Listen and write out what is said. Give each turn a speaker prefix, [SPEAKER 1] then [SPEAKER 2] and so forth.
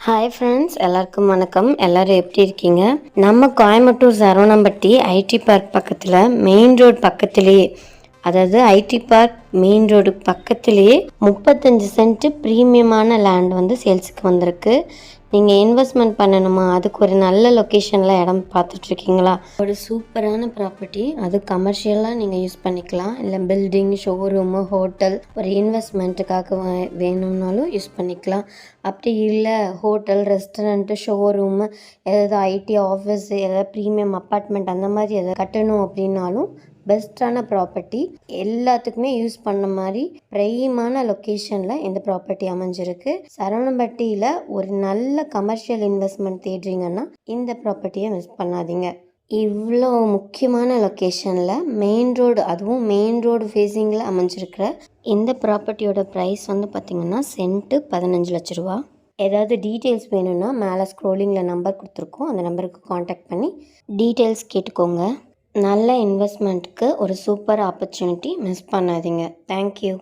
[SPEAKER 1] Hi friends, எல்லாருக்கும் வணக்கம். எல்லோரும் எப்படி இருக்கீங்க? நம்ம கோயம்புத்தூர் சரவணம்பட்டி ஐடி பார்க் பக்கத்தில் மெயின் ரோடு பக்கத்துலேயே, அதாவது ஐடி பார்க் மெயின் ரோடு பக்கத்துலேயே 35 சென்ட் ப்ரீமியமான லேண்ட் வந்து சேல்ஸுக்கு வந்திருக்கு. நீங்கள் இன்வெஸ்ட்மெண்ட் பண்ணணுமா, அதுக்கு ஒரு நல்ல லொக்கேஷனில் இடம் பார்த்துட்ருக்கீங்களா? ஒரு சூப்பரான ப்ராப்பர்ட்டி, அது கமர்ஷியலாக நீங்கள் யூஸ் பண்ணிக்கலாம், இல்லை பில்டிங், ஷோரூமு, ஹோட்டல், ஒரு இன்வெஸ்ட்மெண்ட்டுக்காக வேணும்னாலும் யூஸ் பண்ணிக்கலாம். அப்படி இல்லை ஹோட்டல், ரெஸ்டாரண்ட்டு, ஷோரூமு, ஏதாவது ஐடி ஆஃபீஸ், ஏதாவது ப்ரீமியம் அப்பார்ட்மெண்ட் அந்த மாதிரி எதாவது கட்டணும் அப்படின்னாலும் பெஸ்ட்டான ப்ராப்பர்ட்டி, எல்லாத்துக்குமே யூஸ் பண்ண மாதிரி ப்ரைமான லொக்கேஷனில் இந்த ப்ராப்பர்ட்டி அமைஞ்சிருக்கு. சரவணம்பட்டியில் ஒரு நல்ல கமர்ஷியல் இன்வெஸ்ட்மெண்ட் தேடுறீங்கன்னா இந்த ப்ராப்பர்ட்டியை மிஸ் பண்ணாதீங்க. இவ்வளோ முக்கியமான லொக்கேஷனில் மெயின் ரோடு, அதுவும் மெயின் ரோடு ஃபேஸிங்கில் அமைஞ்சிருக்கிற இந்த ப்ராப்பர்ட்டியோட ப்ரைஸ் வந்து பார்த்திங்கன்னா சென்ட்டு 15 லட்ச ரூபா. ஏதாவது டீட்டெயில்ஸ் வேணும்னா மேலே ஸ்க்ரோலிங்கில் நம்பர் கொடுத்துருக்கோம், அந்த நம்பருக்கு காண்டாக்ட் பண்ணி டீட்டெயில்ஸ் கேட்டுக்கோங்க. நல்ல இன்வெஸ்ட்மெண்ட்டுக்கு ஒரு சூப்பர் ஆப்பர்ச்சுனிட்டி, மிஸ் பண்ணாதீங்க. தேங்க்யூ.